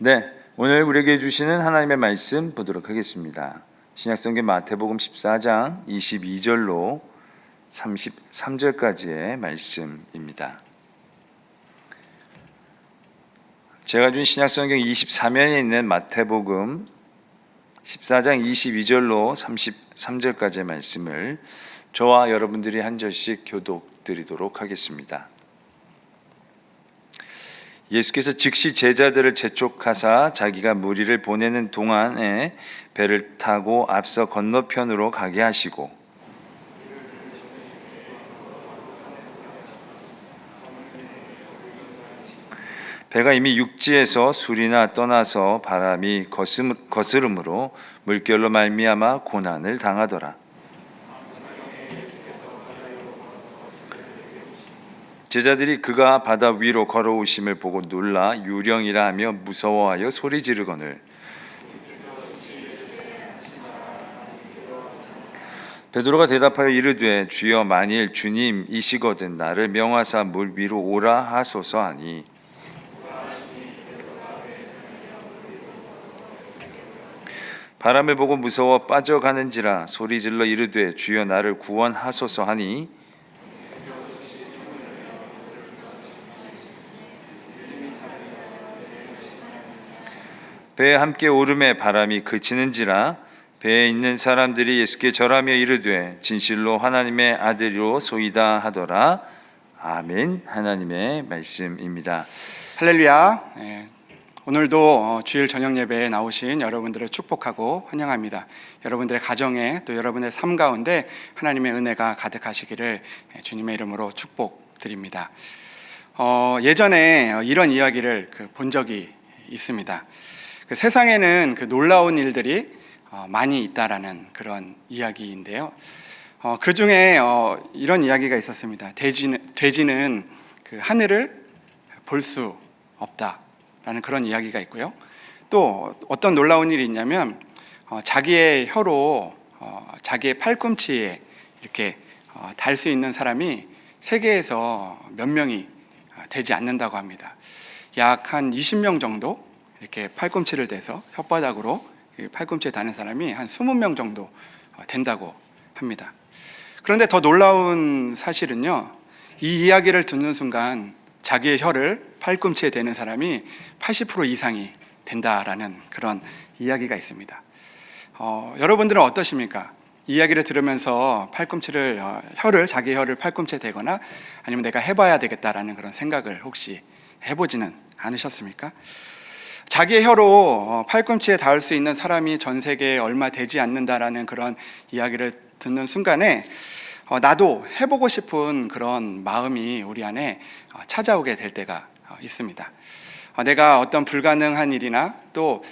네, 오늘 우리에게 주시는 하나님의 말씀 보도록 하겠습니다. 신약성경 마태복음 14장 22절로 33절까지의 말씀입니다. 제가 준 신약성경 24면에 있는 마태복음 14장 22절로 33절까지의 말씀을 저와 여러분들이 한 절씩 교독 드리도록 하겠습니다. 예수께서 즉시 제자들을 재촉하사 자기가 무리를 보내는 동안에 배를 타고 앞서 건너편으로 가게 하시고 배가 이미 육지에서 술이나 떠나서 바람이 거스름으로 물결로 말미암아 고난을 당하더라. 제자들이 그가 바다 위로 걸어오심을 보고 놀라 유령이라 하며 무서워하여 소리 지르거늘 베드로가 대답하여 이르되 주여 만일 주님이시거든 나를 명하사 물 위로 오라 하소서 하니 바람을 보고 무서워 빠져가는지라 소리질러 이르되 주여 나를 구원하소서 하니 배에 함께 오름에 바람이 그치는지라 배에 있는 사람들이 예수께 절하며 이르되 진실로 하나님의 아들이로 소이다 하더라. 아멘. 하나님의 말씀입니다. 할렐루야. 오늘도 주일 저녁 예배에 나오신 여러분들을 축복하고 환영합니다. 여러분들의 가정에 또 여러분의 삶 가운데 하나님의 은혜가 가득하시기를 주님의 이름으로 축복드립니다. 예전에 이런 이야기를 본 적이 있습니다. 세상에는 놀라운 일들이 많이 있다라는 그런 이야기인데요. 그 중에 이런 이야기가 있었습니다. 돼지는 하늘을 볼 수 없다라는 그런 이야기가 있고요. 또 어떤 놀라운 일이 있냐면 자기의 혀로 자기의 팔꿈치에 이렇게 달 수 있는 사람이 세계에서 몇 명이 되지 않는다고 합니다. 약 한 20명 정도 이렇게 팔꿈치를 대서 혓바닥으로 팔꿈치에 다는 사람이 한 20명 정도 된다고 합니다. 그런데 더 놀라운 사실은요, 이 이야기를 듣는 순간 자기의 혀를 팔꿈치에 대는 사람이 80% 이상이 된다라는 그런 이야기가 있습니다. 여러분들은 어떠십니까? 이 이야기를 들으면서 자기의 혀를 팔꿈치에 대거나 아니면 내가 해봐야 되겠다라는 그런 생각을 혹시 해보지는 않으셨습니까? 자기의 혀로 팔꿈치에 닿을 수 있는 사람이 전 세계에 얼마 되지 않는다라는 그런 이야기를 듣는 순간에 나도 해보고 싶은 그런 마음이 우리 안에 찾아오게 될 때가 있습니다. 내가 어떤 불가능한 일이나 또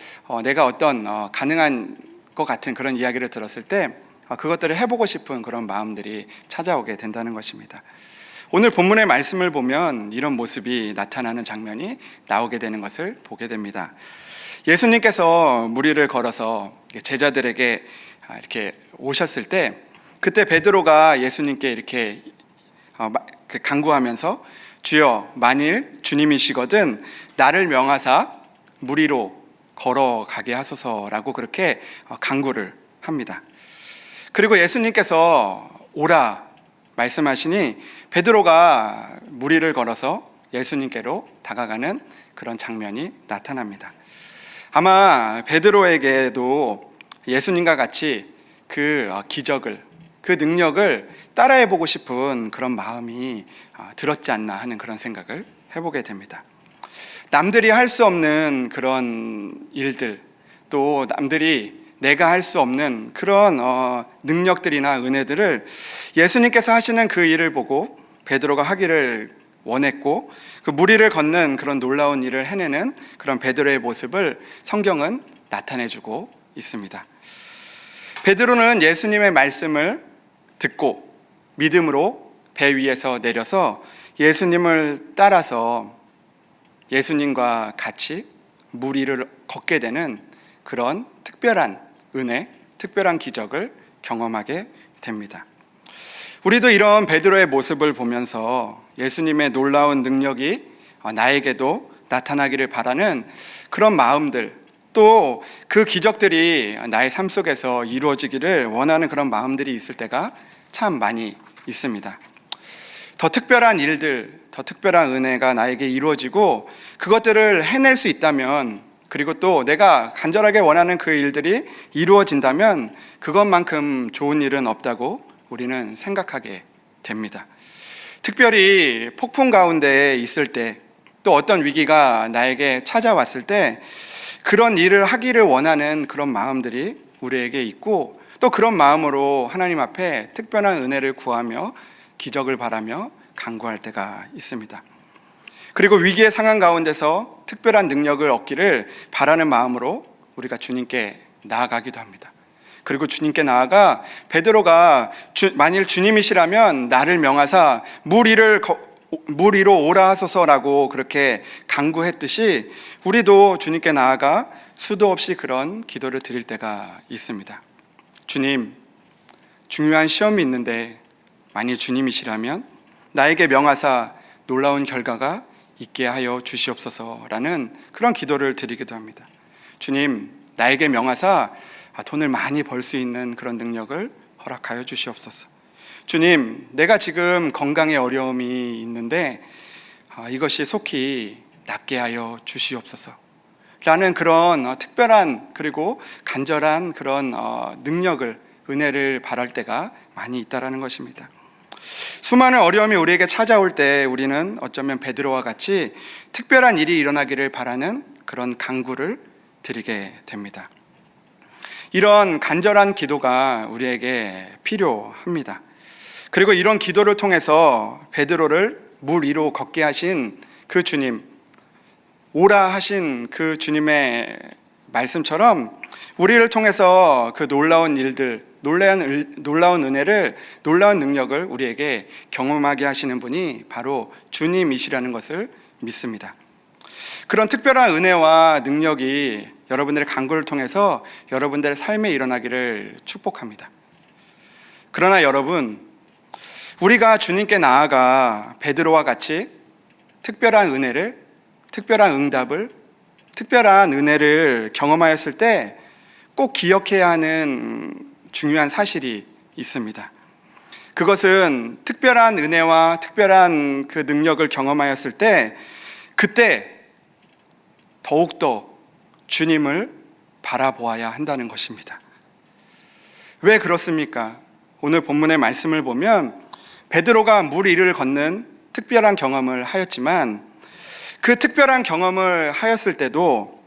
내가 어떤 가능한 것 같은 그런 이야기를 들었을 때 그것들을 해보고 싶은 그런 마음들이 찾아오게 된다는 것입니다. 오늘 본문의 말씀을 보면 이런 모습이 나타나는 장면이 나오게 되는 것을 보게 됩니다. 예수님께서 무리를 걸어서 제자들에게 이렇게 오셨을 때 그때 베드로가 예수님께 이렇게 간구하면서 주여 만일 주님이시거든 나를 명하사 물 위로 걸어가게 하소서라고 그렇게 간구를 합니다. 그리고 예수님께서 오라 말씀하시니 베드로가 무리를 걸어서 예수님께로 다가가는 그런 장면이 나타납니다. 아마 베드로에게도 예수님과 같이 그 기적을, 그 능력을 따라해보고 싶은 그런 마음이 들었지 않나 하는 그런 생각을 해보게 됩니다. 남들이 할 수 없는 그런 일들, 또 남들이 내가 할 수 없는 그런 능력들이나 은혜들을 예수님께서 하시는 그 일을 보고 베드로가 하기를 원했고 그 무리를 걷는 그런 놀라운 일을 해내는 그런 베드로의 모습을 성경은 나타내주고 있습니다. 베드로는 예수님의 말씀을 듣고 믿음으로 배 위에서 내려서 예수님을 따라서 예수님과 같이 물 위를 걷게 되는 그런 특별한 은혜, 특별한 기적을 경험하게 됩니다. 우리도 이런 베드로의 모습을 보면서 예수님의 놀라운 능력이 나에게도 나타나기를 바라는 그런 마음들, 또 그 기적들이 나의 삶 속에서 이루어지기를 원하는 그런 마음들이 있을 때가 참 많이 있습니다. 더 특별한 일들, 더 특별한 은혜가 나에게 이루어지고 그것들을 해낼 수 있다면, 그리고 또 내가 간절하게 원하는 그 일들이 이루어진다면 그것만큼 좋은 일은 없다고 우리는 생각하게 됩니다. 특별히 폭풍 가운데 있을 때, 또 어떤 위기가 나에게 찾아왔을 때 그런 일을 하기를 원하는 그런 마음들이 우리에게 있고, 또 그런 마음으로 하나님 앞에 특별한 은혜를 구하며 기적을 바라며 간구할 때가 있습니다. 그리고 위기의 상황 가운데서 특별한 능력을 얻기를 바라는 마음으로 우리가 주님께 나아가기도 합니다. 그리고 주님께 나아가 베드로가 만일 주님이시라면 나를 명하사 물 위로 오라 하소서라고 그렇게 간구했듯이 우리도 주님께 나아가 수도 없이 그런 기도를 드릴 때가 있습니다. 주님, 중요한 시험이 있는데 만일 주님이시라면 나에게 명하사 놀라운 결과가 있게 하여 주시옵소서라는 그런 기도를 드리기도 합니다. 주님, 나에게 명하사 돈을 많이 벌 수 있는 그런 능력을 허락하여 주시옵소서. 주님, 내가 지금 건강에 어려움이 있는데 이것이 속히 낫게 하여 주시옵소서 라는 그런 특별한 그리고 간절한 그런 능력을, 은혜를 바랄 때가 많이 있다라는 것입니다. 수많은 어려움이 우리에게 찾아올 때 우리는 어쩌면 베드로와 같이 특별한 일이 일어나기를 바라는 그런 간구를 드리게 됩니다. 이런 간절한 기도가 우리에게 필요합니다. 그리고 이런 기도를 통해서 베드로를 물 위로 걷게 하신 그 주님, 오라 하신 그 주님의 말씀처럼 우리를 통해서 그 놀라운 일들, 놀라운 은혜를, 놀라운 능력을 우리에게 경험하게 하시는 분이 바로 주님이시라는 것을 믿습니다. 그런 특별한 은혜와 능력이 여러분들의 간구를 통해서 여러분들의 삶에 일어나기를 축복합니다. 그러나 여러분, 우리가 주님께 나아가 베드로와 같이 특별한 은혜를, 특별한 응답을, 특별한 은혜를 경험하였을 때 꼭 기억해야 하는 중요한 사실이 있습니다. 그것은 특별한 은혜와 특별한 그 능력을 경험하였을 때 그때 더욱더 주님을 바라보아야 한다는 것입니다. 왜 그렇습니까? 오늘 본문의 말씀을 보면 베드로가 물 위를 걷는 특별한 경험을 하였지만 그 특별한 경험을 하였을 때도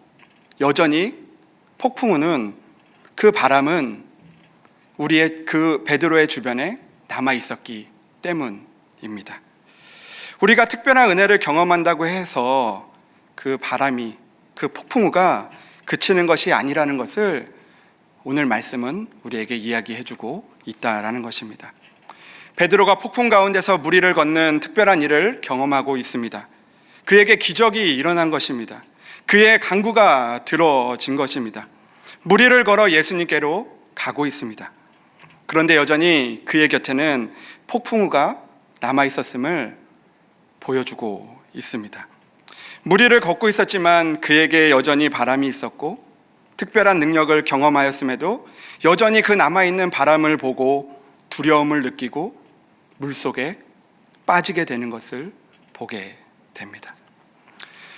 여전히 폭풍우는, 그 바람은 우리의 그 베드로의 주변에 남아 있었기 때문입니다. 우리가 특별한 은혜를 경험한다고 해서 그 바람이, 그 폭풍우가 그치는 것이 아니라는 것을 오늘 말씀은 우리에게 이야기해주고 있다라는 것입니다. 베드로가 폭풍 가운데서 물 위를 걷는 특별한 일을 경험하고 있습니다. 그에게 기적이 일어난 것입니다. 그의 간구가 들어진 것입니다. 물 위를 걸어 예수님께로 가고 있습니다. 그런데 여전히 그의 곁에는 폭풍우가 남아 있었음을 보여주고 있습니다. 물 위를 걷고 있었지만 그에게 여전히 바람이 있었고 특별한 능력을 경험하였음에도 여전히 그 남아있는 바람을 보고 두려움을 느끼고 물속에 빠지게 되는 것을 보게 됩니다.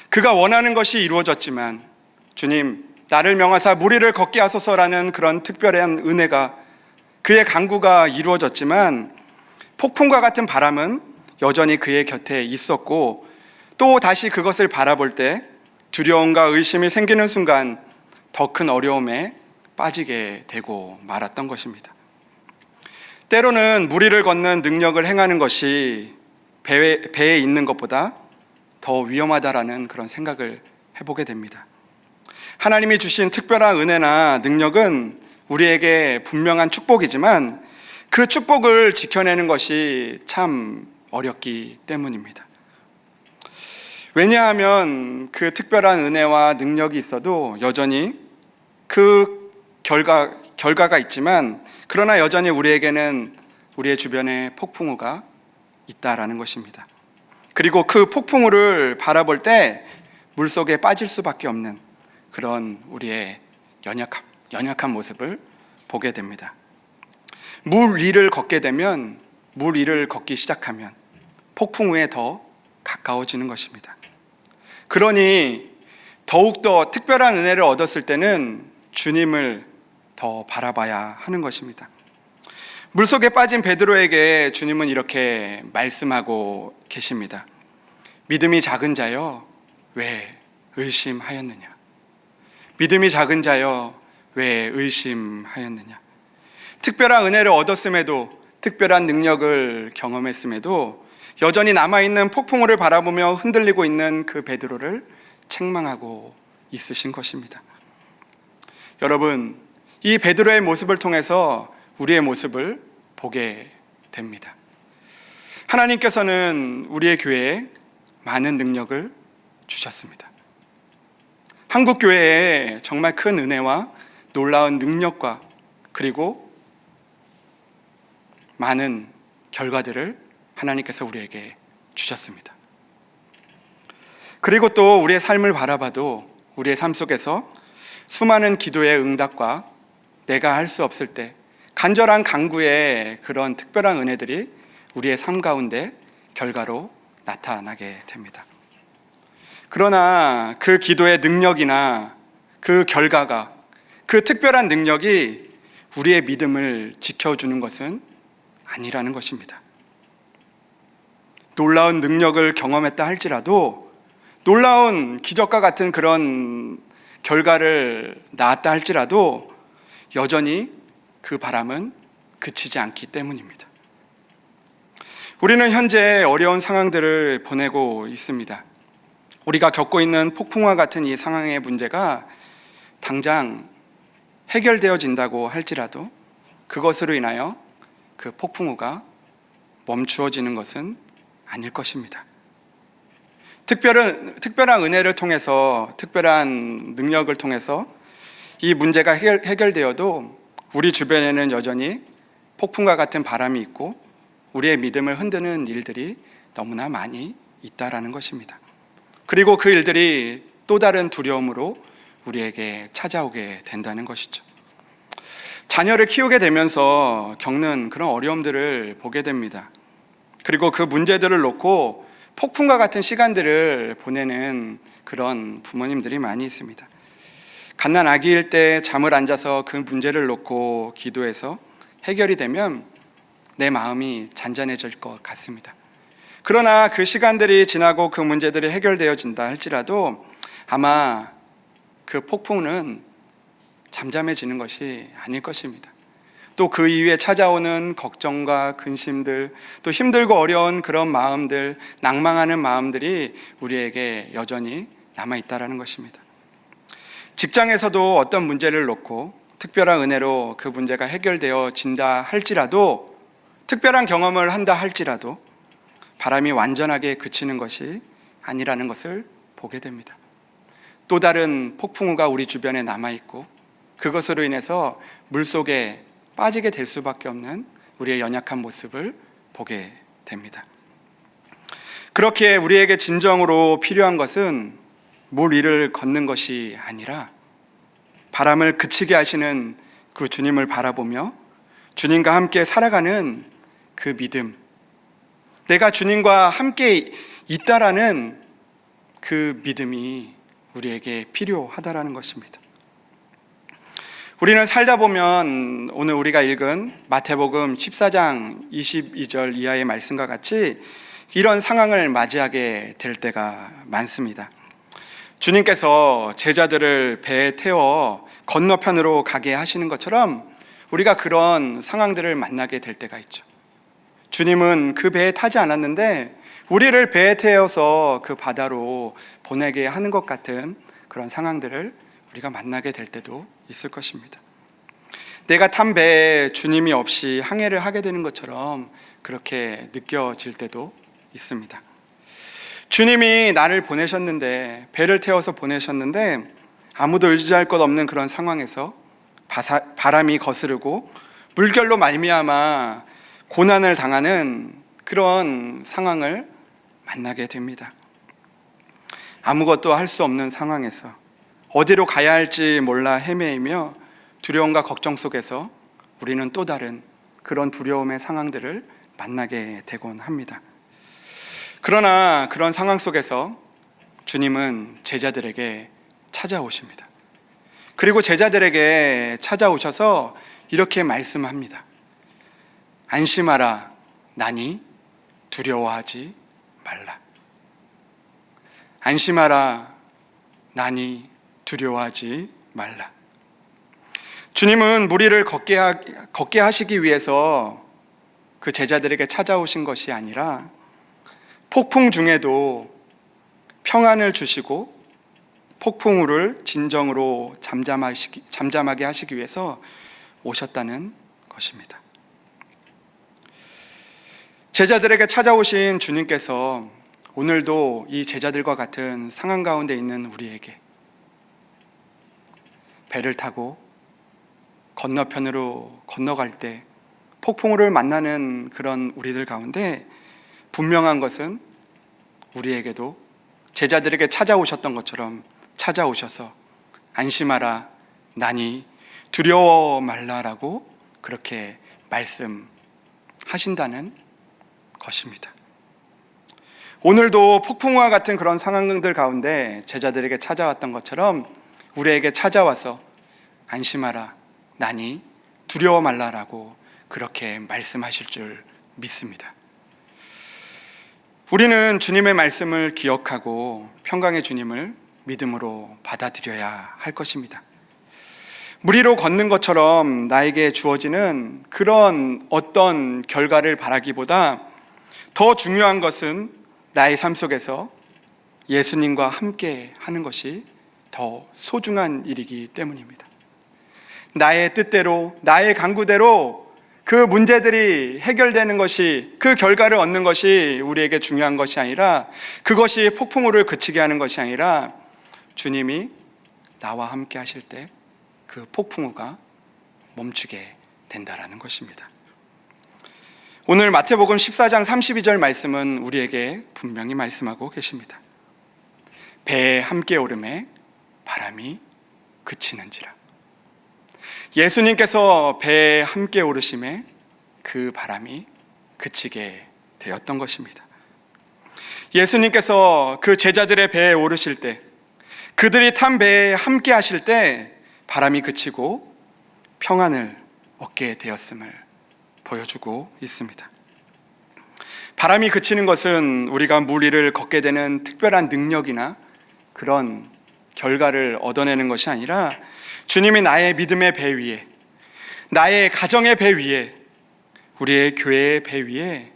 그가 원하는 것이 이루어졌지만 주님, 나를 명하사 물 위를 걷게 하소서라는 그런 특별한 은혜가, 그의 간구가 이루어졌지만 폭풍과 같은 바람은 여전히 그의 곁에 있었고 또 다시 그것을 바라볼 때 두려움과 의심이 생기는 순간 더 큰 어려움에 빠지게 되고 말았던 것입니다. 때로는 물 위를 걷는 능력을 행하는 것이 배에 있는 것보다 더 위험하다라는 그런 생각을 해보게 됩니다. 하나님이 주신 특별한 은혜나 능력은 우리에게 분명한 축복이지만 그 축복을 지켜내는 것이 참 어렵기 때문입니다. 왜냐하면 그 특별한 은혜와 능력이 있어도 여전히 그 결과가 있지만 그러나 여전히 우리에게는 우리의 주변에 폭풍우가 있다라는 것입니다. 그리고 그 폭풍우를 바라볼 때 물속에 빠질 수밖에 없는, 그런 우리의 연약한 모습을 보게 됩니다. 물 위를 걷게 되면, 물 위를 걷기 시작하면 폭풍우에 더 가까워지는 것입니다. 그러니 더욱더 특별한 은혜를 얻었을 때는 주님을 더 바라봐야 하는 것입니다. 물속에 빠진 베드로에게 주님은 이렇게 말씀하고 계십니다. 믿음이 작은 자여, 왜 의심하였느냐? 믿음이 작은 자여, 왜 의심하였느냐? 특별한 은혜를 얻었음에도, 특별한 능력을 경험했음에도 여전히 남아있는 폭풍우를 바라보며 흔들리고 있는 그 베드로를 책망하고 있으신 것입니다. 여러분, 이 베드로의 모습을 통해서 우리의 모습을 보게 됩니다. 하나님께서는 우리의 교회에 많은 능력을 주셨습니다. 한국 교회에 정말 큰 은혜와 놀라운 능력과 그리고 많은 결과들을 하나님께서 우리에게 주셨습니다. 그리고 또 우리의 삶을 바라봐도 우리의 삶 속에서 수많은 기도의 응답과 내가 할 수 없을 때 간절한 간구의 그런 특별한 은혜들이 우리의 삶 가운데 결과로 나타나게 됩니다. 그러나 그 기도의 능력이나 그 결과가, 그 특별한 능력이 우리의 믿음을 지켜주는 것은 아니라는 것입니다. 놀라운 능력을 경험했다 할지라도, 놀라운 기적과 같은 그런 결과를 낳았다 할지라도 여전히 그 바람은 그치지 않기 때문입니다. 우리는 현재 어려운 상황들을 보내고 있습니다. 우리가 겪고 있는 폭풍과 같은 이 상황의 문제가 당장 해결되어진다고 할지라도 그것으로 인하여 그 폭풍우가 멈추어지는 것은 아닐 것입니다. 특별한 은혜를 통해서, 특별한 능력을 통해서 이 문제가 해결되어도 우리 주변에는 여전히 폭풍과 같은 바람이 있고 우리의 믿음을 흔드는 일들이 너무나 많이 있다라는 것입니다. 그리고 그 일들이 또 다른 두려움으로 우리에게 찾아오게 된다는 것이죠. 자녀를 키우게 되면서 겪는 그런 어려움들을 보게 됩니다. 그리고 그 문제들을 놓고 폭풍과 같은 시간들을 보내는 그런 부모님들이 많이 있습니다. 갓난 아기일 때 잠을 안 자서 그 문제를 놓고 기도해서 해결이 되면 내 마음이 잔잔해질 것 같습니다. 그러나 그 시간들이 지나고 그 문제들이 해결되어진다 할지라도 아마 그 폭풍은 잠잠해지는 것이 아닐 것입니다. 또 그 이후에 찾아오는 걱정과 근심들, 또 힘들고 어려운 그런 마음들, 낭망하는 마음들이 우리에게 여전히 남아있다는 것입니다. 직장에서도 어떤 문제를 놓고 특별한 은혜로 그 문제가 해결되어진다 할지라도, 특별한 경험을 한다 할지라도 바람이 완전하게 그치는 것이 아니라는 것을 보게 됩니다. 또 다른 폭풍우가 우리 주변에 남아있고 그것으로 인해서 물속에 빠지게 될 수밖에 없는 우리의 연약한 모습을 보게 됩니다. 그렇게 우리에게 진정으로 필요한 것은 물 위를 걷는 것이 아니라 바람을 그치게 하시는 그 주님을 바라보며 주님과 함께 살아가는 그 믿음, 내가 주님과 함께 있다라는 그 믿음이 우리에게 필요하다라는 것입니다. 우리는 살다 보면 오늘 우리가 읽은 마태복음 14장 22절 이하의 말씀과 같이 이런 상황을 맞이하게 될 때가 많습니다. 주님께서 제자들을 배에 태워 건너편으로 가게 하시는 것처럼 우리가 그런 상황들을 만나게 될 때가 있죠. 주님은 그 배에 타지 않았는데 우리를 배에 태워서 그 바다로 보내게 하는 것 같은 그런 상황들을 우리가 만나게 될 때도 있을 것입니다. 내가 탄 배에 주님이 없이 항해를 하게 되는 것처럼 그렇게 느껴질 때도 있습니다. 주님이 나를 보내셨는데, 배를 태워서 보내셨는데 아무도 의지할 것 없는 그런 상황에서 바람이 거스르고 물결로 말미암아 고난을 당하는 그런 상황을 만나게 됩니다. 아무것도 할 수 없는 상황에서, 어디로 가야 할지 몰라 헤매이며 두려움과 걱정 속에서 우리는 또 다른 그런 두려움의 상황들을 만나게 되곤 합니다. 그러나 그런 상황 속에서 주님은 제자들에게 찾아오십니다. 그리고 제자들에게 찾아오셔서 이렇게 말씀합니다. 안심하라, 나니 두려워하지 말라. 안심하라, 나니 두려워하지 말라. 주님은 무리를 걷게 하시기 위해서 그 제자들에게 찾아오신 것이 아니라 폭풍 중에도 평안을 주시고 폭풍우를 진정으로 잠잠하게 하시기 위해서 오셨다는 것입니다. 제자들에게 찾아오신 주님께서 오늘도 이 제자들과 같은 상황 가운데 있는 우리에게 배를 타고 건너편으로 건너갈 때 폭풍우를 만나는 그런 우리들 가운데 분명한 것은 우리에게도 제자들에게 찾아오셨던 것처럼 찾아오셔서 안심하라, 나니 두려워 말라라고 그렇게 말씀하신다는 것입니다. 오늘도 폭풍우와 같은 그런 상황들 가운데 제자들에게 찾아왔던 것처럼 우리에게 찾아와서 안심하라, 나니 두려워 말라라고 그렇게 말씀하실 줄 믿습니다. 우리는 주님의 말씀을 기억하고 평강의 주님을 믿음으로 받아들여야 할 것입니다. 무리로 걷는 것처럼 나에게 주어지는 그런 어떤 결과를 바라기보다 더 중요한 것은 나의 삶 속에서 예수님과 함께 하는 것이 더 소중한 일이기 때문입니다. 나의 뜻대로, 나의 강구대로 그 문제들이 해결되는 것이, 그 결과를 얻는 것이 우리에게 중요한 것이 아니라, 그것이 폭풍우를 그치게 하는 것이 아니라 주님이 나와 함께 하실 때 그 폭풍우가 멈추게 된다라는 것입니다. 오늘 마태복음 14장 32절 말씀은 우리에게 분명히 말씀하고 계십니다. 배에 함께 오름에 바람이 그치는지라. 예수님께서 배에 함께 오르심에 그 바람이 그치게 되었던 것입니다. 예수님께서 그 제자들의 배에 오르실 때, 그들이 탄 배에 함께 하실 때 바람이 그치고 평안을 얻게 되었음을 보여주고 있습니다. 바람이 그치는 것은 우리가 물 위를 걷게 되는 특별한 능력이나 그런 결과를 얻어내는 것이 아니라 주님이 나의 믿음의 배 위에, 나의 가정의 배 위에, 우리의 교회의 배 위에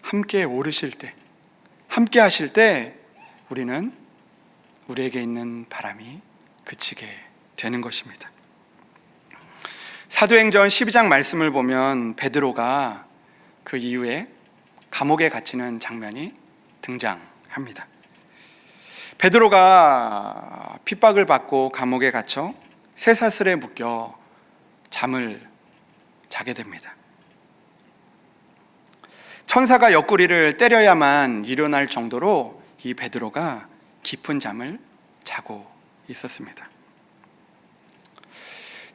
함께 오르실 때, 함께 하실 때 우리는 우리에게 있는 바람이 그치게 되는 것입니다. 사도행전 12장 말씀을 보면 베드로가 그 이후에 감옥에 갇히는 장면이 등장합니다. 베드로가 핍박을 받고 감옥에 갇혀 쇠사슬에 묶여 잠을 자게 됩니다. 천사가 옆구리를 때려야만 일어날 정도로 이 베드로가 깊은 잠을 자고 있었습니다.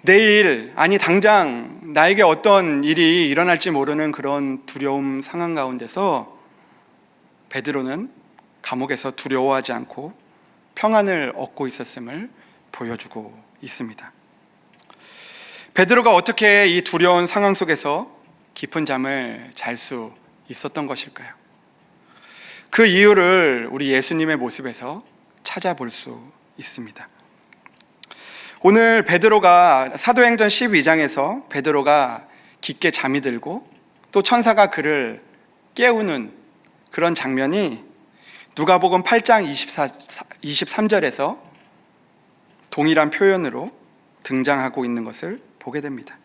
내일, 아니 당장 나에게 어떤 일이 일어날지 모르는 그런 두려움 상황 가운데서 베드로는 감옥에서 두려워하지 않고 평안을 얻고 있었음을 보여주고 있습니다. 베드로가 어떻게 이 두려운 상황 속에서 깊은 잠을 잘 수 있었던 것일까요? 그 이유를 우리 예수님의 모습에서 찾아볼 수 있습니다. 오늘 베드로가 사도행전 12장에서 베드로가 깊게 잠이 들고 또 천사가 그를 깨우는 그런 장면이 누가복음 8장 23절에서 동일한 표현으로 등장하고 있는 것을 보게 됩니다.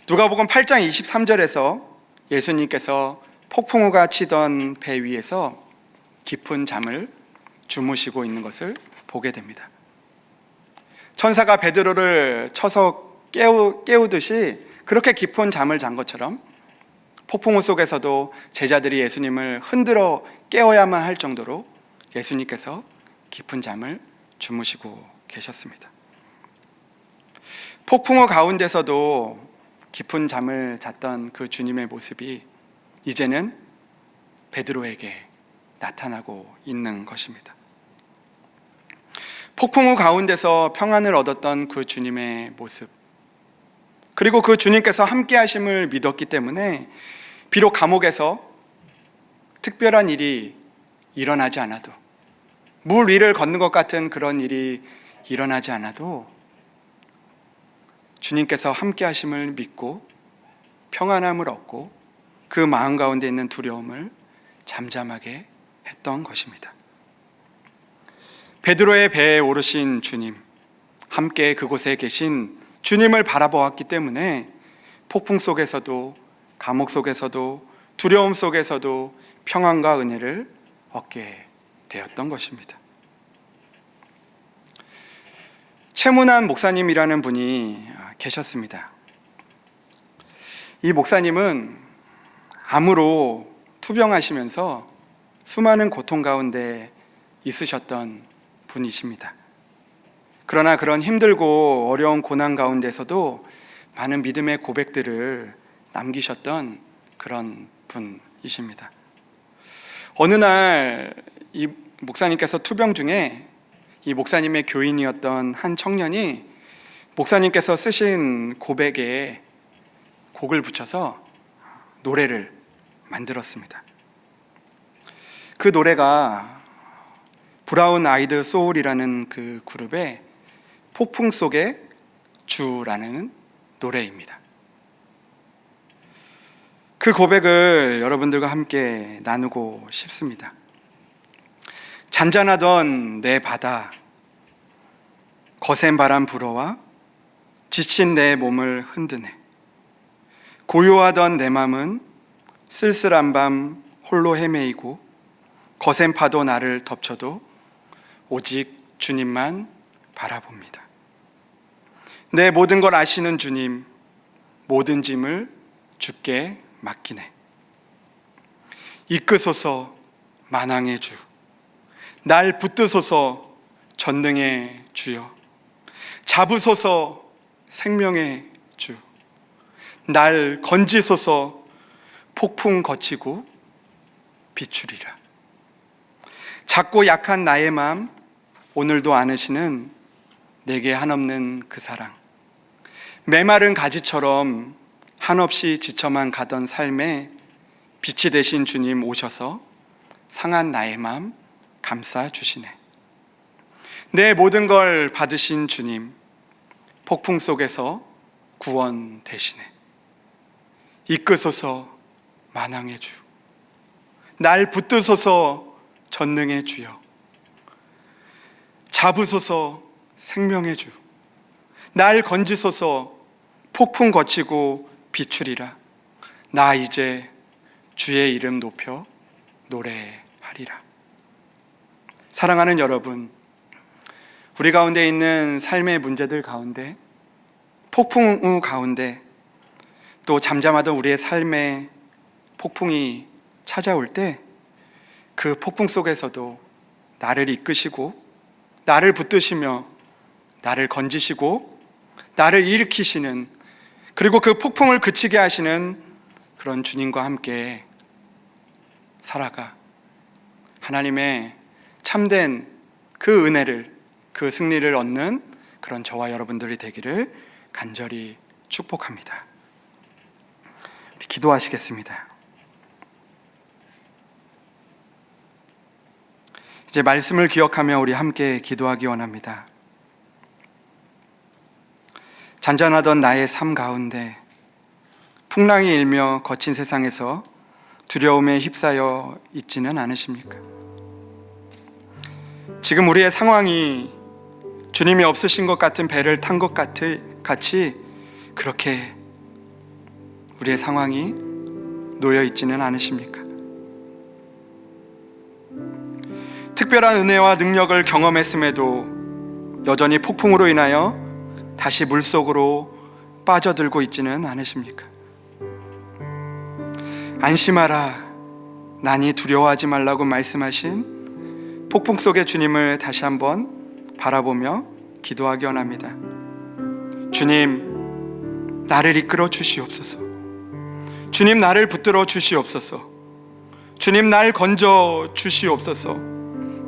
누가복음 8장 23절에서 예수님께서 폭풍우가 치던 배 위에서 깊은 잠을 주무시고 있는 것을 보게 됩니다. 천사가 베드로를 쳐서 깨우듯이 그렇게 깊은 잠을 잔 것처럼 폭풍우 속에서도 제자들이 예수님을 흔들어 깨워야만 할 정도로 예수님께서 깊은 잠을 주무시고 계셨습니다. 폭풍우 가운데서도 깊은 잠을 잤던 그 주님의 모습이 이제는 베드로에게 나타나고 있는 것입니다. 폭풍우 가운데서 평안을 얻었던 그 주님의 모습, 그리고 그 주님께서 함께 하심을 믿었기 때문에 비록 감옥에서 특별한 일이 일어나지 않아도, 물 위를 걷는 것 같은 그런 일이 일어나지 않아도 주님께서 함께 하심을 믿고 평안함을 얻고 그 마음 가운데 있는 두려움을 잠잠하게 했던 것입니다. 베드로의 배에 오르신 주님, 함께 그곳에 계신 주님을 바라보았기 때문에 폭풍 속에서도, 감옥 속에서도, 두려움 속에서도 평안과 은혜를 얻게 되었던 것입니다. 최문환 목사님이라는 분이 계셨습니다. 이 목사님은 암으로 투병하시면서 수많은 고통 가운데 있으셨던 분이십니다. 그러나 그런 힘들고 어려운 고난 가운데서도 많은 믿음의 고백들을 남기셨던 그런 분이십니다. 어느 날 이 목사님께서 투병 중에 이 목사님의 교인이었던 한 청년이 목사님께서 쓰신 고백에 곡을 붙여서 노래를 만들었습니다. 그 노래가 브라운 아이드 소울이라는 그 그룹의 폭풍 속의 주라는 노래입니다. 그 고백을 여러분들과 함께 나누고 싶습니다. 잔잔하던 내 바다, 거센 바람 불어와 지친 내 몸을 흔드네. 고요하던 내 맘은 쓸쓸한 밤 홀로 헤매이고 거센 파도 나를 덮쳐도 오직 주님만 바라봅니다. 내 모든 걸 아시는 주님, 모든 짐을 주께 맡기네. 이끄소서 만왕의 주, 날 붙드소서 전능의 주여. 잡으소서 생명의 주, 날 건지소서 폭풍 거치고 비추리라. 작고 약한 나의 마음 오늘도 안으시는 내게 한없는 그 사랑. 메마른 가지처럼 한없이 지쳐만 가던 삶에 빛이 되신 주님 오셔서 상한 나의 마음 감싸주시네. 내 모든 걸 받으신 주님, 폭풍 속에서 구원 되시네. 이끄소서 만왕의 주, 날 붙드소서 전능의 주여. 잡으소서 생명의 주, 날 건지소서 폭풍 거치고 비추리라. 나 이제 주의 이름 높여 노래하리라. 사랑하는 여러분, 우리 가운데 있는 삶의 문제들 가운데, 폭풍 가운데, 또 잠잠하던 우리의 삶에 폭풍이 찾아올 때 그 폭풍 속에서도 나를 이끄시고 나를 붙드시며 나를 건지시고 나를 일으키시는, 그리고 그 폭풍을 그치게 하시는 그런 주님과 함께 살아가 하나님의 참된 그 은혜를, 그 승리를 얻는 그런 저와 여러분들이 되기를 간절히 축복합니다. 기도하시겠습니다. 이제 말씀을 기억하며 우리 함께 기도하기 원합니다. 잔잔하던 나의 삶 가운데 풍랑이 일며 거친 세상에서 두려움에 휩싸여 있지는 않으십니까? 지금 우리의 상황이 주님이 없으신 것 같은 배를 탄 것 같이 그렇게 우리의 상황이 놓여 있지는 않으십니까? 특별한 은혜와 능력을 경험했음에도 여전히 폭풍으로 인하여 다시 물속으로 빠져들고 있지는 않으십니까? 안심하라, 나니 두려워하지 말라고 말씀하신 폭풍 속의 주님을 다시 한번 바라보며 기도하기 원합니다. 주님, 나를 이끌어 주시옵소서. 주님, 나를 붙들어 주시옵소서. 주님, 날 건져 주시옵소서.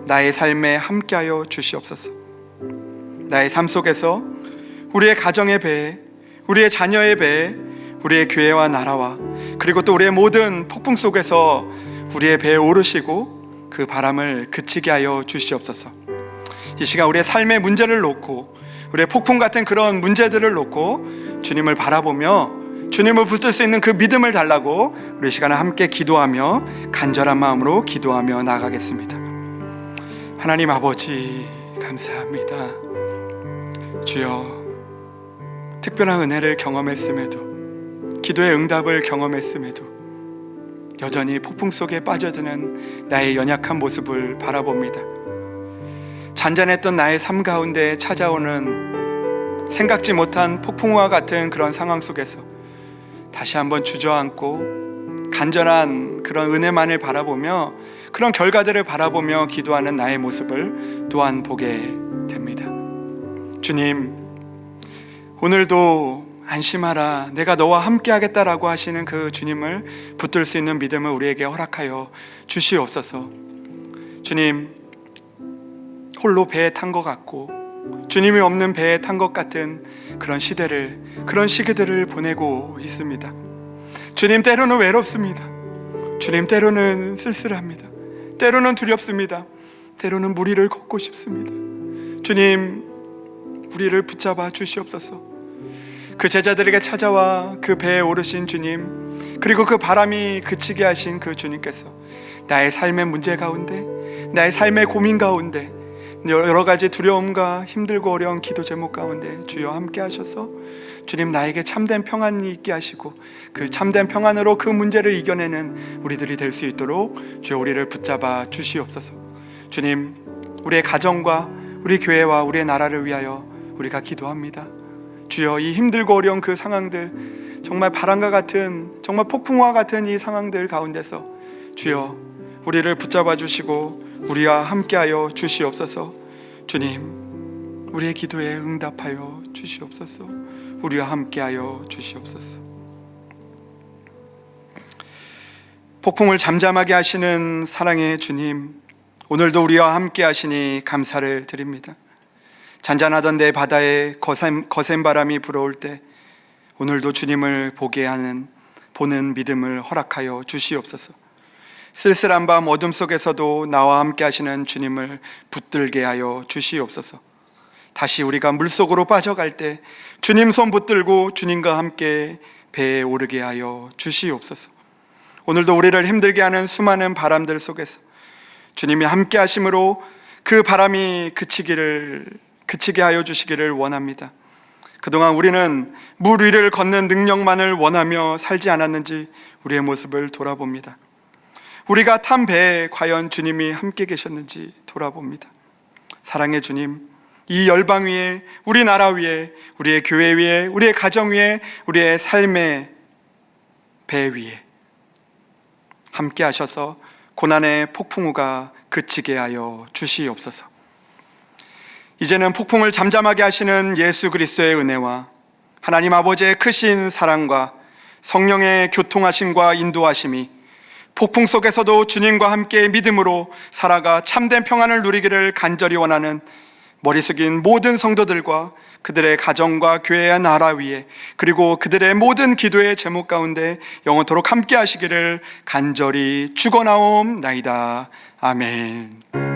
나의 삶에 함께하여 주시옵소서. 나의 삶 속에서 우리의 가정의 배, 우리의 자녀의 배, 우리의 교회와 나라와 그리고 또 우리의 모든 폭풍 속에서 우리의 배에 오르시고 그 바람을 그치게 하여 주시옵소서. 이 시간 우리의 삶의 문제를 놓고, 우리의 폭풍 같은 그런 문제들을 놓고 주님을 바라보며 주님을 붙들 수 있는 그 믿음을 달라고 우리 시간을 함께 기도하며 간절한 마음으로 기도하며 나아가겠습니다. 하나님 아버지, 감사합니다. 주여, 특별한 은혜를 경험했음에도, 기도의 응답을 경험했음에도 여전히 폭풍 속에 빠져드는 나의 연약한 모습을 바라봅니다. 잔잔했던 나의 삶 가운데 찾아오는 생각지 못한 폭풍과 같은 그런 상황 속에서 다시 한번 주저앉고 간절한 그런 은혜만을 바라보며 그런 결과들을 바라보며 기도하는 나의 모습을 또한 보게 됩니다. 주님, 오늘도 안심하라, 내가 너와 함께 하겠다라고 하시는 그 주님을 붙들 수 있는 믿음을 우리에게 허락하여 주시옵소서. 주님, 홀로 배에 탄 것 같고 주님이 없는 배에 탄 것 같은 그런 시대를, 그런 시기들을 보내고 있습니다. 주님, 때로는 외롭습니다. 주님, 때로는 쓸쓸합니다. 때로는 두렵습니다. 때로는 무리를 걷고 싶습니다. 주님, 우리를 붙잡아 주시옵소서. 그 제자들에게 찾아와 그 배에 오르신 주님, 그리고 그 바람이 그치게 하신 그 주님께서 나의 삶의 문제 가운데, 나의 삶의 고민 가운데, 여러 가지 두려움과 힘들고 어려운 기도 제목 가운데 주여 함께 하셔서 주님, 나에게 참된 평안이 있게 하시고 그 참된 평안으로 그 문제를 이겨내는 우리들이 될 수 있도록 주여 우리를 붙잡아 주시옵소서. 주님, 우리의 가정과 우리 교회와 우리의 나라를 위하여 우리가 기도합니다. 주여, 이 힘들고 어려운 그 상황들, 정말 바람과 같은, 정말 폭풍과 같은 이 상황들 가운데서 주여 우리를 붙잡아 주시고 우리와 함께하여 주시옵소서. 주님, 우리의 기도에 응답하여 주시옵소서. 우리와 함께하여 주시옵소서. 폭풍을 잠잠하게 하시는 사랑의 주님, 오늘도 우리와 함께 하시니 감사를 드립니다. 잔잔하던 내 바다에 거센 바람이 불어올 때 오늘도 주님을 보는 믿음을 허락하여 주시옵소서. 쓸쓸한 밤 어둠 속에서도 나와 함께 하시는 주님을 붙들게 하여 주시옵소서. 다시 우리가 물속으로 빠져갈 때 주님 손 붙들고 주님과 함께 배에 오르게 하여 주시옵소서. 오늘도 우리를 힘들게 하는 수많은 바람들 속에서 주님이 함께 하심으로 그 바람이 그치게 하여 주시기를 원합니다. 그동안 우리는 물 위를 걷는 능력만을 원하며 살지 않았는지 우리의 모습을 돌아봅니다. 우리가 탄 배에 과연 주님이 함께 계셨는지 돌아봅니다. 사랑의 주님, 이 열방 위에, 우리 나라 위에, 우리의 교회 위에, 우리의 가정 위에, 우리의 삶의 배 위에 함께 하셔서 고난의 폭풍우가 그치게 하여 주시옵소서. 이제는 폭풍을 잠잠하게 하시는 예수 그리스도의 은혜와 하나님 아버지의 크신 사랑과 성령의 교통하심과 인도하심이 폭풍 속에서도 주님과 함께 믿음으로 살아가 참된 평안을 누리기를 간절히 원하는 머리 숙인 모든 성도들과 그들의 가정과 교회와 나라 위에, 그리고 그들의 모든 기도의 제목 가운데 영원토록 함께 하시기를 간절히 축원하옵나이다. 아멘.